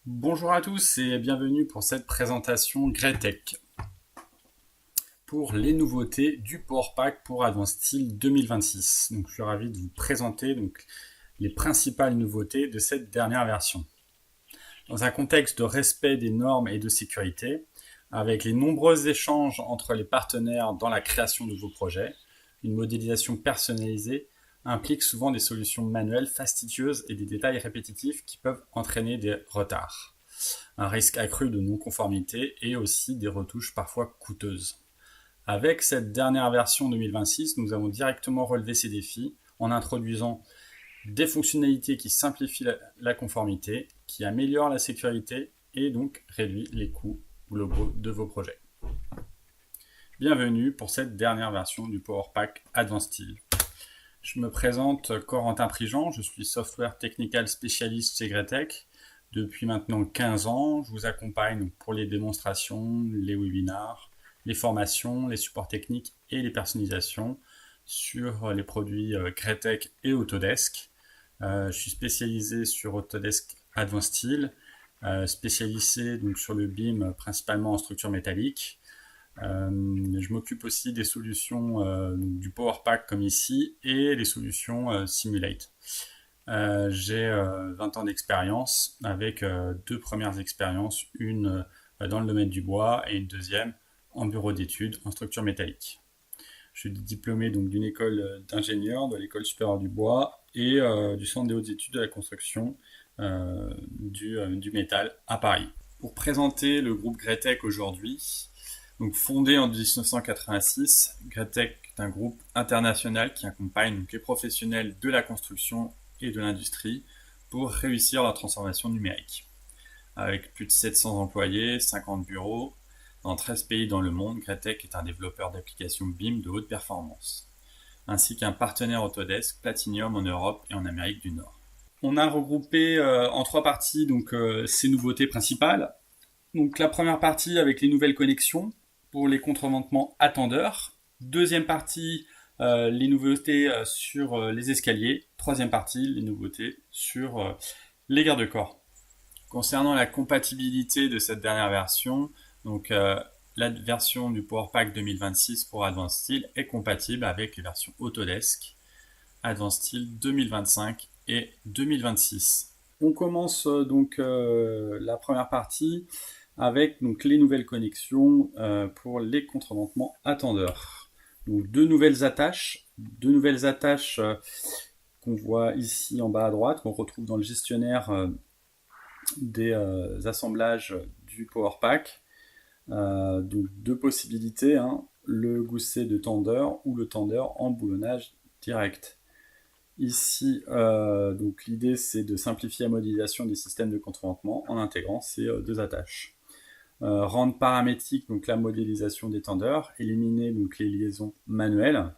Bonjour à tous et bienvenue pour cette présentation Greatech pour les nouveautés du PowerPack pour Advanced Steel 2026. Donc, je suis ravi de vous présenter les principales nouveautés de cette dernière version. Dans un contexte de respect des normes et de sécurité, avec les nombreux échanges entre les partenaires dans la création de vos projets, une modélisation personnalisée implique souvent des solutions manuelles fastidieuses et des détails répétitifs qui peuvent entraîner des retards, un risque accru de non-conformité et aussi des retouches parfois coûteuses. Avec cette dernière version 2026, nous avons directement relevé ces défis en introduisant des fonctionnalités qui simplifient la conformité, qui améliorent la sécurité et donc réduisent les coûts globaux de vos projets. Bienvenue pour cette dernière version du PowerPack Advanced Steel. Je me présente Corentin Prigent, je suis Software Technical Specialist chez Greatech. Depuis maintenant 15 ans, je vous accompagne pour les démonstrations, les webinars, les formations, les supports techniques et les personnalisations sur les produits Greatech et Autodesk. Je suis spécialisé sur Autodesk Advanced Steel, spécialisé donc sur le BIM principalement en structure métallique. Je m'occupe aussi des solutions du PowerPack comme ici et les solutions Simulate. J'ai 20 ans d'expérience avec deux premières expériences, une dans le domaine du bois et une deuxième en bureau d'études en structure métallique. Je suis diplômé donc d'une école d'ingénieur, de l'école supérieure du bois et du centre des hautes études de la construction du métal à Paris. Pour présenter le groupe Greatech aujourd'hui, donc fondé en 1986, Greatech est un groupe international qui accompagne donc les professionnels de la construction et de l'industrie pour réussir leur transformation numérique. Avec plus de 700 employés, 50 bureaux, dans 13 pays dans le monde, Greatech est un développeur d'applications BIM de haute performance, ainsi qu'un partenaire Autodesk Platinum en Europe et en Amérique du Nord. On a regroupé en trois parties ces nouveautés principales. Donc la première partie avec les nouvelles connexions pour les contreventements attendeurs. Deuxième partie, les nouveautés sur les escaliers. Troisième partie, les nouveautés sur les garde-corps. Concernant la compatibilité de cette dernière version, la version du PowerPack 2026 pour Advanced Steel est compatible avec les versions Autodesk, Advanced Steel 2025 et 2026. On commence la première partie avec les nouvelles connexions pour les contreventements attendeurs. Donc deux nouvelles attaches qu'on voit ici en bas à droite, qu'on retrouve dans le gestionnaire des assemblages du PowerPack. Donc deux possibilités, le gousset de tendeur ou le tendeur en boulonnage direct. Ici, donc l'idée c'est de simplifier la modélisation des systèmes de contreventement en intégrant ces deux attaches. Rendre paramétrique donc la modélisation des tendeurs, éliminer donc les liaisons manuelles.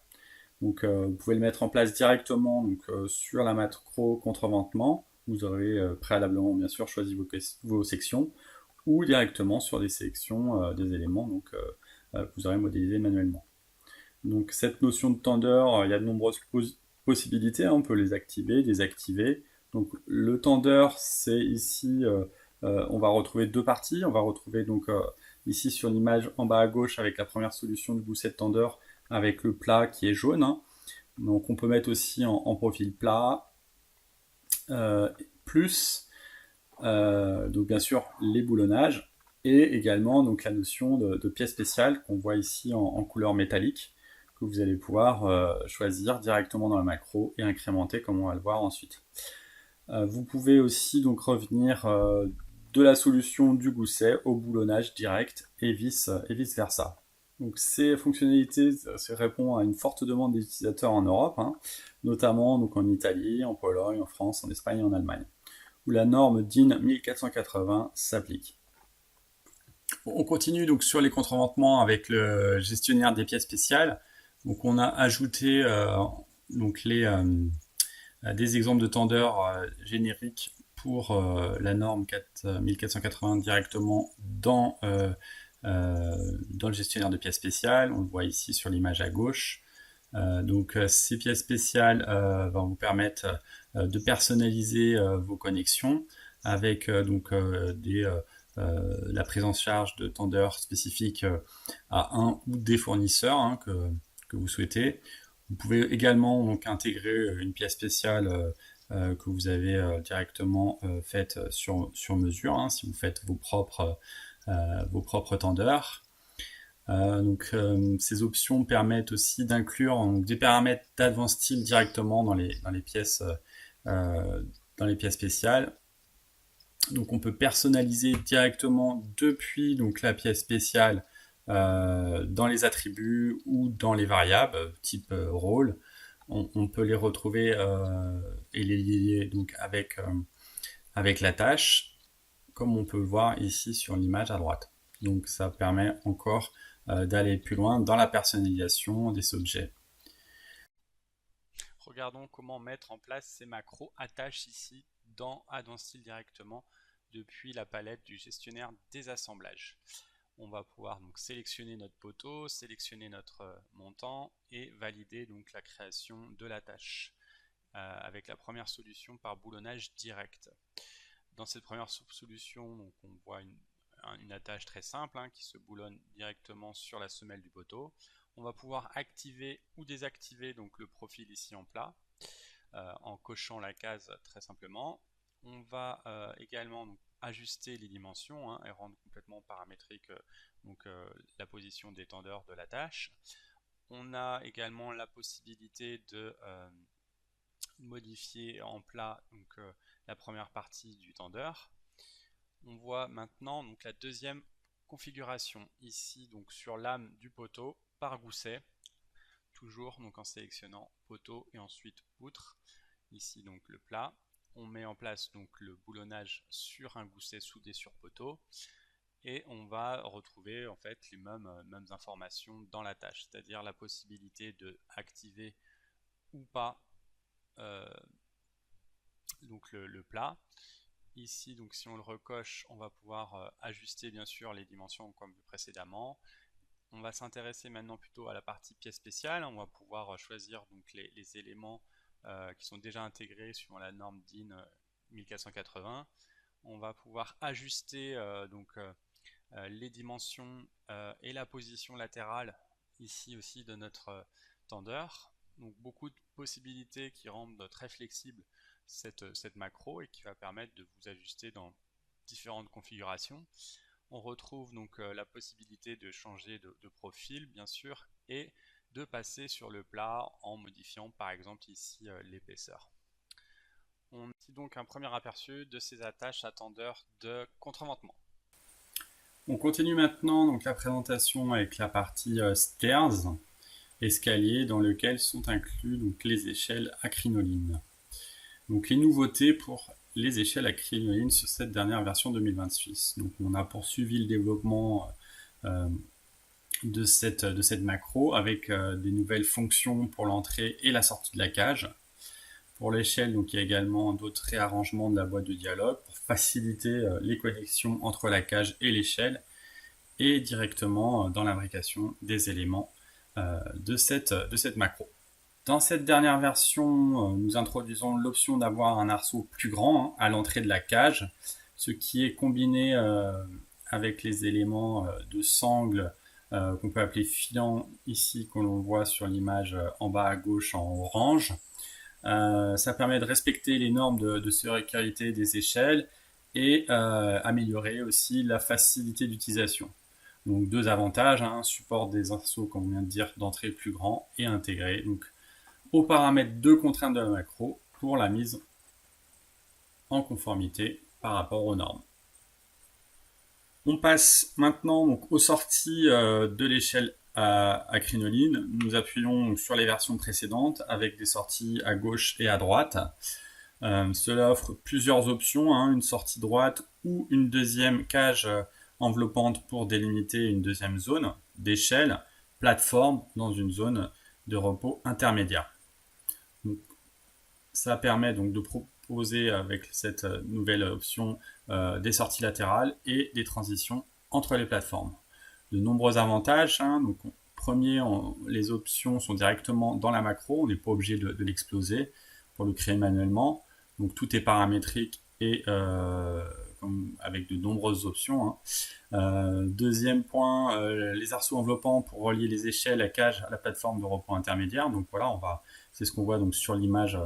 Donc vous pouvez le mettre en place directement sur la macro contreventement. Vous aurez préalablement bien sûr choisi vos sections ou directement sur des sélections des éléments que vous aurez modélisé manuellement. Donc cette notion de tendeur, il y a de nombreuses possibilités, on peut les activer, désactiver. Donc le tendeur, c'est ici, on va retrouver deux parties. On va retrouver ici sur l'image en bas à gauche avec la première solution du gousset de tendeur avec le plat qui est jaune. Donc on peut mettre aussi en profil plat, plus donc bien sûr les boulonnages et également donc la notion de pièce spéciale qu'on voit ici en couleur métallique que vous allez pouvoir choisir directement dans la macro et incrémenter comme on va le voir ensuite. Vous pouvez aussi donc revenir de la solution du gousset au boulonnage direct et vice versa. Donc ces fonctionnalités répondent à une forte demande des utilisateurs en Europe, notamment donc en Italie, en Pologne, en France, en Espagne et en Allemagne, où la norme DIN 1480 s'applique. On continue donc sur les contreventements avec le gestionnaire des pièces spéciales. Donc on a ajouté des exemples de tendeurs génériques pour la norme 1480 directement dans le gestionnaire de pièces spéciales. On le voit ici sur l'image à gauche. Ces pièces spéciales vont vous permettre de personnaliser vos connexions avec la prise en charge de tendeurs spécifiques à un ou des fournisseurs que vous souhaitez. Vous pouvez également donc intégrer une pièce spéciale que vous avez directement faite sur mesure, hein, si vous faites vos propres tendeurs. Ces options permettent aussi d'inclure des paramètres d'Advanced Steel directement dans les pièces spéciales. Donc on peut personnaliser directement depuis la pièce spéciale dans les attributs ou dans les variables type rôle. On peut les retrouver et les lier donc avec la tâche, comme on peut le voir ici sur l'image à droite. Donc ça permet encore d'aller plus loin dans la personnalisation des objets. Regardons comment mettre en place ces macros attaches ici dans Advanced Steel directement depuis la palette du gestionnaire des assemblages. On va pouvoir donc sélectionner notre poteau, sélectionner notre montant et valider donc la création de l'attache avec la première solution par boulonnage direct. Dans cette première solution, donc, on voit une attache très simple qui se boulonne directement sur la semelle du poteau. On va pouvoir activer ou désactiver donc le profil ici en plat en cochant la case très simplement. On va également ajuster les dimensions et rendre complètement paramétrique la position des tendeurs de l'attache. On a également la possibilité de modifier en plat la première partie du tendeur. On voit maintenant la deuxième configuration ici sur l'âme du poteau par gousset, toujours en sélectionnant poteau et ensuite poutre. Ici le plat. On met en place le boulonnage sur un gousset soudé sur poteau et on va retrouver en fait les mêmes informations dans la tâche, c'est-à-dire la possibilité de activer ou pas le plat. Ici, si on le recoche, on va pouvoir ajuster bien sûr les dimensions comme vu précédemment. On va s'intéresser maintenant plutôt à la partie pièce spéciale. On va pouvoir choisir les éléments qui sont déjà intégrés suivant la norme DIN 1480. On va pouvoir ajuster les dimensions et la position latérale ici aussi de notre tendeur. Donc beaucoup de possibilités qui rendent très flexible cette macro et qui va permettre de vous ajuster dans différentes configurations. On retrouve la possibilité de changer de profil bien sûr et de passer sur le plat en modifiant par exemple ici l'épaisseur. On a donc un premier aperçu de ces attaches à tendeur de contreventement. On continue maintenant la présentation avec la partie stairs, escalier, dans lequel sont inclus les échelles à crinoline. Donc les nouveautés pour les échelles à crinoline sur cette dernière version 2026. Donc on a poursuivi le développement de cette macro avec des nouvelles fonctions pour l'entrée et la sortie de la cage. Pour l'échelle, il y a également d'autres réarrangements de la boîte de dialogue pour faciliter les connexions entre la cage et l'échelle et directement dans l'imbrication des éléments de cette macro. Dans cette dernière version, nous introduisons l'option d'avoir un arceau plus grand à l'entrée de la cage, ce qui est combiné avec les éléments de sangle qu'on peut appeler filants ici, que l'on voit sur l'image en bas à gauche en orange. Ça permet de respecter les normes de sécurité des échelles et améliorer aussi la facilité d'utilisation. Donc deux avantages, support des arceaux, comme on vient de dire, d'entrée plus grand et intégré aux paramètres de contrainte de la macro pour la mise en conformité par rapport aux normes. On passe maintenant aux sorties de l'échelle à crinoline. Nous appuyons sur les versions précédentes avec des sorties à gauche et à droite. Cela offre plusieurs options, une sortie droite ou une deuxième cage enveloppante pour délimiter une deuxième zone d'échelle, plateforme dans une zone de repos intermédiaire. Donc, ça permet de proposer avec cette nouvelle option des sorties latérales et des transitions entre les plateformes. De nombreux avantages. Premier, les options sont directement dans la macro, on n'est pas obligé de l'exploser pour le créer manuellement. Donc tout est paramétrique et avec de nombreuses options, hein. Deuxième point, les arceaux enveloppants pour relier les échelles à cage à la plateforme de repos intermédiaire. Donc voilà, c'est ce qu'on voit donc sur l'image,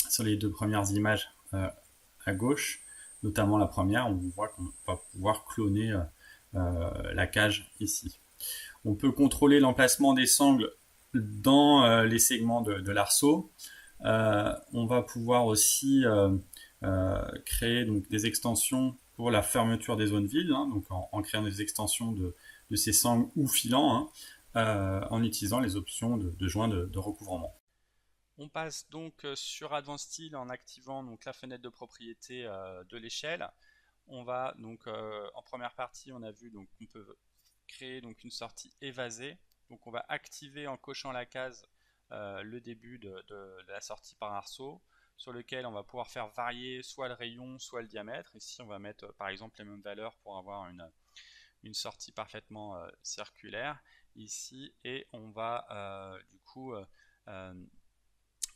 sur les deux premières images à gauche, notamment la première, on voit qu'on va pouvoir cloner la cage ici. On peut contrôler l'emplacement des sangles dans les segments de l'arceau. On va pouvoir aussi créer donc des extensions pour la fermeture des zones vides, hein, donc en créant des extensions de ces sangles ou filants, hein, en utilisant les options de joints de recouvrement. On passe donc sur Advanced Steel en activant donc la fenêtre de propriété de l'échelle. On va donc en première partie, on a vu donc on peut créer donc une sortie évasée. Donc on va activer en cochant la case le début de la sortie par arceau, sur lequel on va pouvoir faire varier soit le rayon, soit le diamètre. Ici, on va mettre par exemple les mêmes valeurs pour avoir une sortie parfaitement circulaire ici, et on va du coup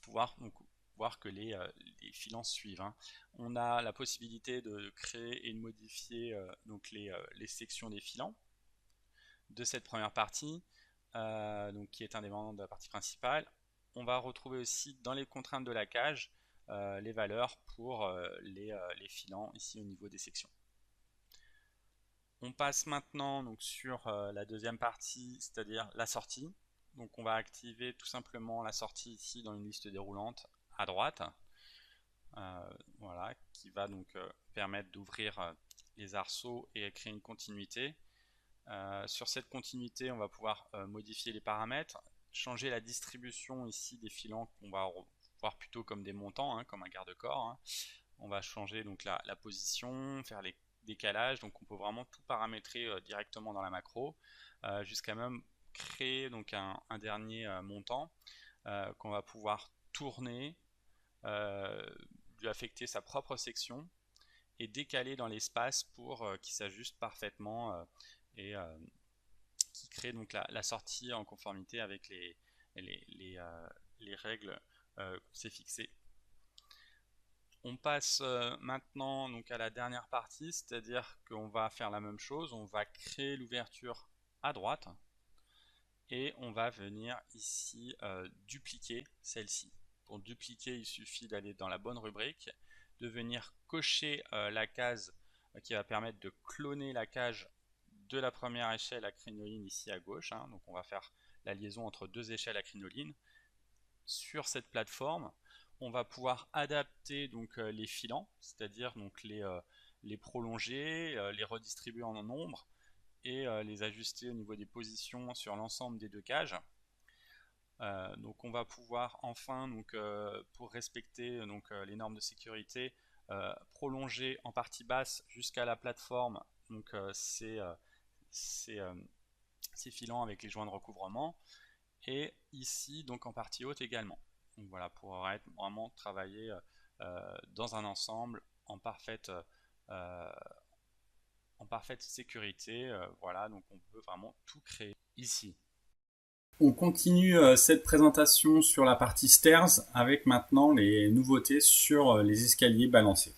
pouvoir donc voir que les filants suivent, hein. On a la possibilité de créer et de modifier donc les sections des filants de cette première partie, donc qui est indépendante de la partie principale. On va retrouver aussi dans les contraintes de la cage les valeurs pour les filants ici au niveau des sections. On passe maintenant donc sur la deuxième partie, c'est-à-dire la sortie. Donc on va activer tout simplement la sortie ici dans une liste déroulante à droite, voilà, qui va donc permettre d'ouvrir les arceaux et créer une continuité. Sur cette continuité, on va pouvoir modifier les paramètres, changer la distribution ici des filants qu'on va voir plutôt comme des montants, hein, comme un garde-corps, hein. On va changer donc la position, faire les décalages, donc on peut vraiment tout paramétrer directement dans la macro, jusqu'à même créer donc un dernier montant qu'on va pouvoir tourner, lui affecter sa propre section et décaler dans l'espace pour qu'il s'ajuste parfaitement et qui crée donc la sortie en conformité avec les règles qu'on s'est fixées. On passe maintenant donc à la dernière partie, c'est-à-dire qu'on va faire la même chose, on va créer l'ouverture à droite et on va venir ici dupliquer celle-ci. Pour dupliquer, il suffit d'aller dans la bonne rubrique, de venir cocher la case qui va permettre de cloner la cage de la première échelle à crinoline ici à gauche, hein. Donc on va faire la liaison entre deux échelles à crinoline. Sur cette plateforme, on va pouvoir adapter donc les filants, c'est-à-dire donc les prolonger, les redistribuer en nombre et les ajuster au niveau des positions sur l'ensemble des deux cages. Donc on va pouvoir enfin, donc, pour respecter donc, les normes de sécurité, prolonger en partie basse jusqu'à la plateforme donc, ces filants avec les joints de recouvrement, et ici donc en partie haute également. Donc voilà, pour vraiment travailler dans un ensemble en parfaite sécurité. Voilà, donc on peut vraiment tout créer ici. On continue cette présentation sur la partie stairs avec maintenant les nouveautés sur les escaliers balancés.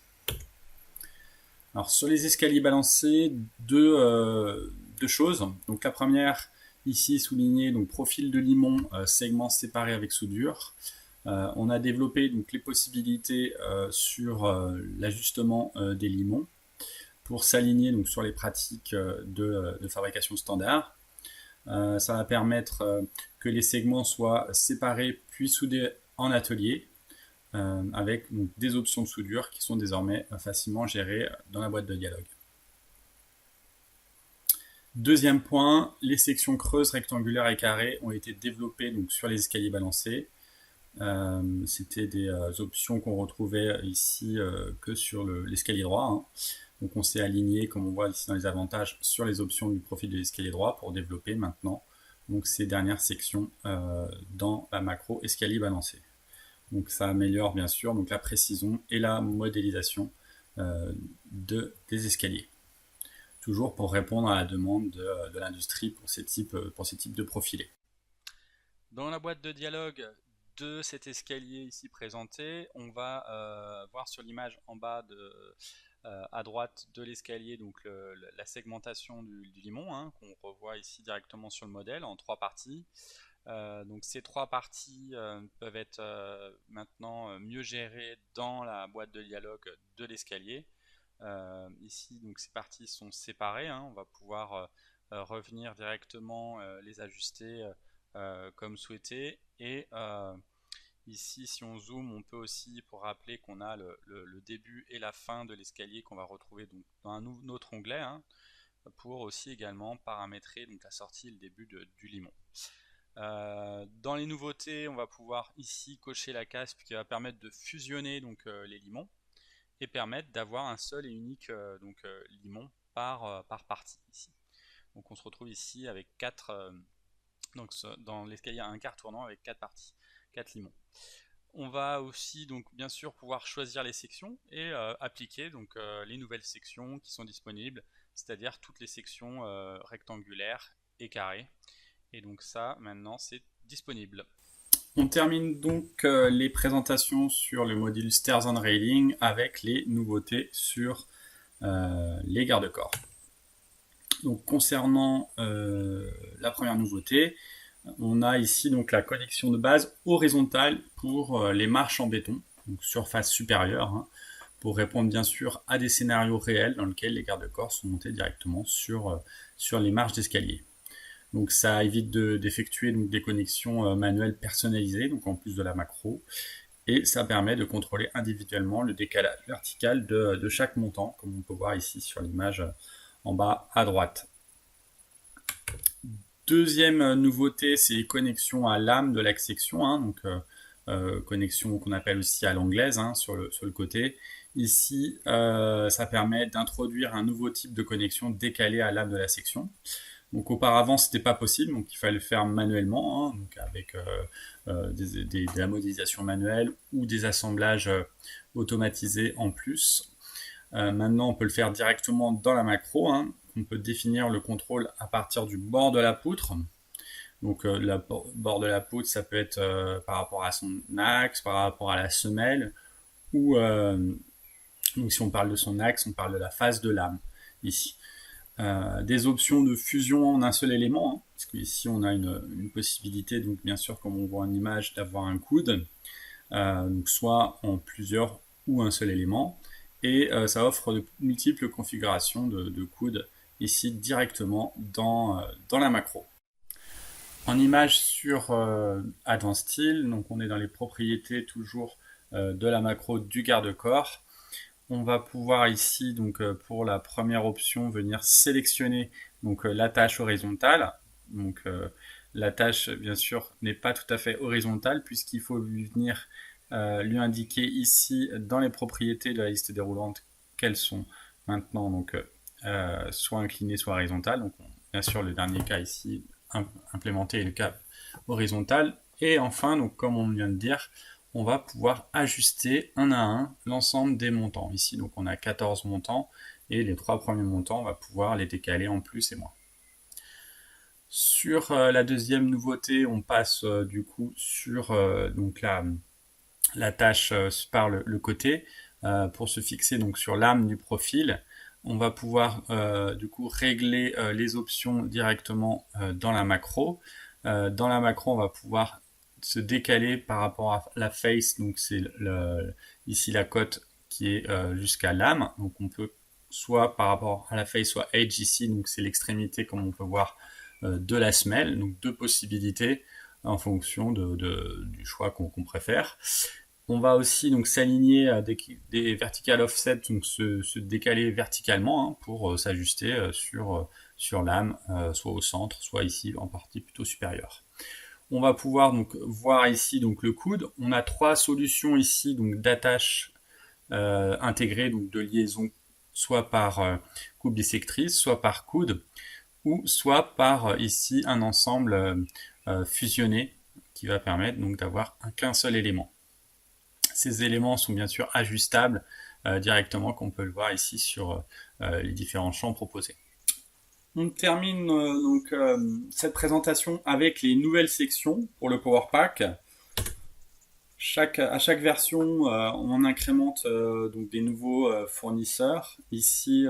Alors sur les escaliers balancés, deux choses. Donc la première, ici soulignée, donc profil de limon, segments séparés avec soudure. On a développé donc les possibilités sur l'ajustement des limons pour s'aligner donc sur les pratiques de fabrication standard. Ça va permettre que les segments soient séparés puis soudés en atelier, avec donc, des options de soudure qui sont désormais facilement gérées dans la boîte de dialogue. Deuxième point, les sections creuses, rectangulaires et carrées ont été développées donc, sur les escaliers balancés. C'était des options qu'on retrouvait ici que sur l'escalier droit, hein. Donc on s'est aligné, comme on voit ici dans les avantages, sur les options du profil de l'escalier droit pour développer maintenant donc, ces dernières sections dans la macro escalier balancé. Donc ça améliore bien sûr donc, la précision et la modélisation des escaliers. Toujours pour répondre à la demande de l'industrie pour ces types de profilés. Dans la boîte de dialogue, de cet escalier ici présenté, on va voir sur l'image en bas à droite de l'escalier donc la segmentation du limon hein, qu'on revoit ici directement sur le modèle en 3 parties. Donc ces 3 parties peuvent être maintenant mieux gérées dans la boîte de dialogue de l'escalier. Ici donc ces parties sont séparées, hein, on va pouvoir revenir directement les ajuster comme souhaité et ici si on zoome on peut aussi, pour rappeler qu'on a le début et la fin de l'escalier qu'on va retrouver donc dans un autre onglet hein, pour aussi également paramétrer donc la sortie et le début du limon. Dans les nouveautés, on va pouvoir ici cocher la case qui va permettre de fusionner donc, les limons et permettre d'avoir un seul et unique limon par partie ici. Donc on se retrouve ici avec 4, donc dans l'escalier un quart tournant avec 4 parties, 4 limons. On va aussi donc bien sûr pouvoir choisir les sections et appliquer donc les nouvelles sections qui sont disponibles, c'est-à-dire toutes les sections rectangulaires et carrées. Et donc ça, maintenant, c'est disponible. On termine donc les présentations sur le module Stairs and Railing avec les nouveautés sur les garde-corps. Donc concernant la première nouveauté, on a ici donc la connexion de base horizontale pour les marches en béton, donc surface supérieure, hein, pour répondre bien sûr à des scénarios réels dans lesquels les garde-corps sont montés directement sur les marches d'escalier. Donc ça évite d'effectuer des connexions manuelles personnalisées, donc en plus de la macro, et ça permet de contrôler individuellement le décalage vertical de chaque montant, comme on peut voir ici sur l'image en bas à droite. Deuxième nouveauté, c'est les connexions à lame de l'axe section, hein, donc connexion qu'on appelle aussi à l'anglaise hein, sur le côté. Ici, ça permet d'introduire un nouveau type de connexion décalée à lame de la section. Donc auparavant, c'était pas possible, donc il fallait le faire manuellement, hein, donc avec de la modélisation manuelle ou des assemblages automatisés en plus. Maintenant, on peut le faire directement dans la macro. Hein. On peut définir le contrôle à partir du bord de la poutre. Donc le bord de la poutre, ça peut être par rapport à son axe, par rapport à la semelle, ou donc si on parle de son axe, on parle de la face de lame ici. Des options de fusion en un seul élément, hein, parce qu'ici on a une possibilité, donc bien sûr comme on voit en image, d'avoir un coude, donc soit en plusieurs ou un seul élément, et ça offre de multiples configurations de coudes ici directement dans la macro. En image sur Advanced Steel, donc on est dans les propriétés toujours de la macro du garde-corps. On va pouvoir ici, donc pour la première option, venir sélectionner donc l'attache horizontale. Donc l'attache, bien sûr, n'est pas tout à fait horizontale puisqu'il faut venir lui indiquer ici dans les propriétés de la liste déroulante qu'elles sont maintenant donc soit inclinées, soit horizontales. Donc bien sûr, le dernier cas ici implémenté est le cas horizontal. Et enfin, donc comme on vient de dire, on va pouvoir ajuster un à un l'ensemble des montants. Ici, donc on a 14 montants et les 3 premiers montants, on va pouvoir les décaler en plus et moins. Sur la deuxième nouveauté, on passe du coup sur donc la tâche par le côté pour se fixer donc sur l'âme du profil. On va pouvoir du coup régler les options directement dans la macro. Dans la macro, on va pouvoir se décaler par rapport à la face, donc c'est ici la cote qui est jusqu'à l'âme, donc on peut soit par rapport à la face, soit edge ici, donc c'est l'extrémité comme on peut voir de la semelle, donc deux possibilités en fonction du choix qu'on préfère. On va aussi donc s'aligner à des vertical offset, donc se décaler verticalement hein, pour s'ajuster sur l'âme, soit au centre, soit ici en partie plutôt supérieure. On va pouvoir donc voir ici donc le coude. On a 3 solutions ici donc d'attache intégrée, donc de liaison, soit par coupe dissectrice, soit par coude, ou soit par ici un ensemble fusionné qui va permettre donc d'avoir qu'un seul élément. Ces éléments sont bien sûr ajustables directement, comme on peut le voir ici sur les différents champs proposés. On termine donc cette présentation avec les nouvelles sections pour le Power Pack. À chaque version, on incrémente donc des nouveaux fournisseurs. Ici,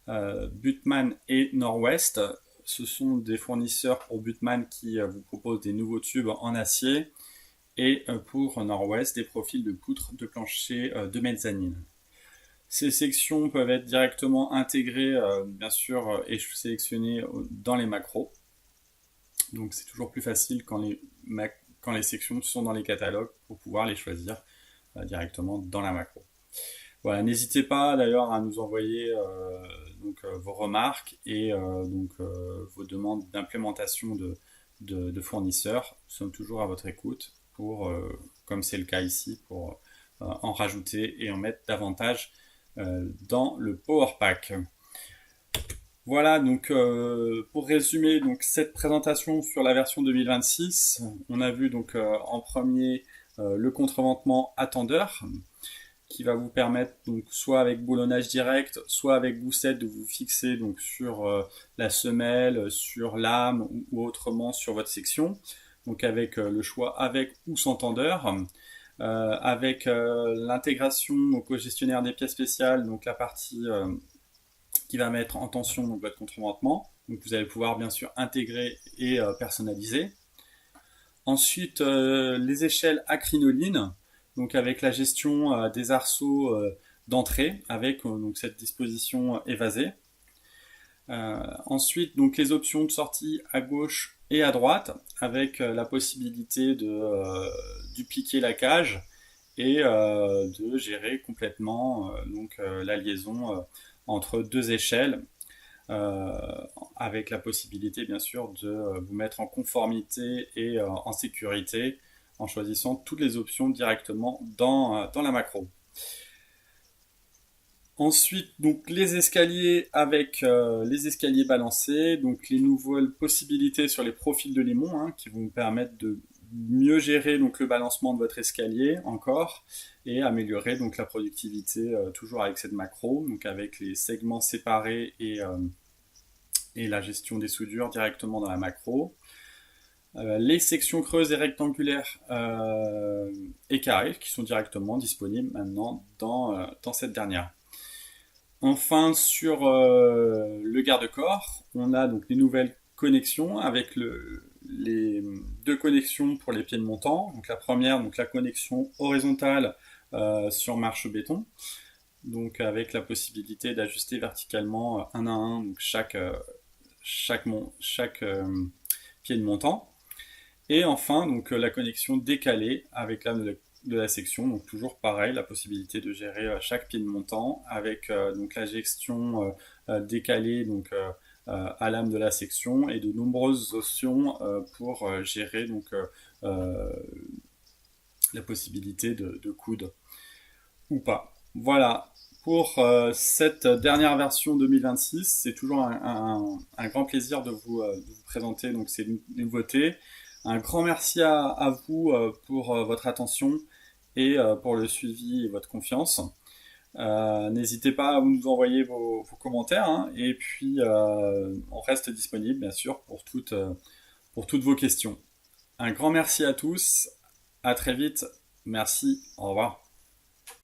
Butman et Norwest, ce sont des fournisseurs pour Butman qui vous proposent des nouveaux tubes en acier et pour Norwest des profils de poutres de plancher de mezzanine. Ces sections peuvent être directement intégrées, bien sûr, et sélectionnées dans les macros. Donc c'est toujours plus facile quand les sections sont dans les catalogues pour pouvoir les choisir directement dans la macro. Voilà, n'hésitez pas d'ailleurs à nous envoyer vos remarques et vos demandes d'implémentation de fournisseurs. Nous sommes toujours à votre écoute pour, comme c'est le cas ici, pour en rajouter et en mettre davantage dans le Power Pack. Voilà, donc pour résumer donc cette présentation sur la version 2026, on a vu donc en premier le contreventement attendeur qui va vous permettre donc soit avec boulonnage direct, soit avec goussette de vous fixer donc sur la semelle, sur l'âme ou autrement sur votre section. Donc avec le choix avec ou sans tendeur. Avec l'intégration au co-gestionnaire des pièces spéciales, donc la partie qui va mettre en tension donc, votre contreventement. Donc vous allez pouvoir bien sûr intégrer et personnaliser. Ensuite, les échelles à crinoline, donc avec la gestion des arceaux d'entrée, avec donc cette disposition évasée. Ensuite, donc les options de sortie à gauche et à droite, avec la possibilité de dupliquer la cage et de gérer complètement la liaison entre deux échelles, avec la possibilité bien sûr de vous mettre en conformité et en sécurité en choisissant toutes les options directement dans la macro. Ensuite, donc les escaliers avec les escaliers balancés, donc les nouvelles possibilités sur les profils de limon qui vont vous permettre de mieux gérer donc le balancement de votre escalier encore et améliorer donc la productivité toujours avec cette macro, donc avec les segments séparés et la gestion des soudures directement dans la macro. Les sections creuses et rectangulaires et carrées qui sont directement disponibles maintenant dans cette dernière. Enfin, sur le garde-corps, on a donc les nouvelles connexions avec les deux connexions pour les pieds de montant. Donc la première, donc la connexion horizontale sur marche béton, donc avec la possibilité d'ajuster verticalement un à un donc chaque pied de montant. Et enfin, donc la connexion décalée avec l'âme de la section, donc toujours pareil, la possibilité de gérer chaque pied de montant avec donc la gestion décalée donc à l'âme de la section et de nombreuses options pour gérer donc la possibilité de coudre ou pas. Voilà. Pour cette dernière version 2026, c'est toujours un grand plaisir de vous présenter donc ces nouveautés. Un grand merci à vous pour votre attention et pour le suivi et votre confiance. N'hésitez pas à nous envoyer vos commentaires et puis on reste disponible bien sûr pour toutes vos questions. Un grand merci à tous, à très vite, merci, au revoir.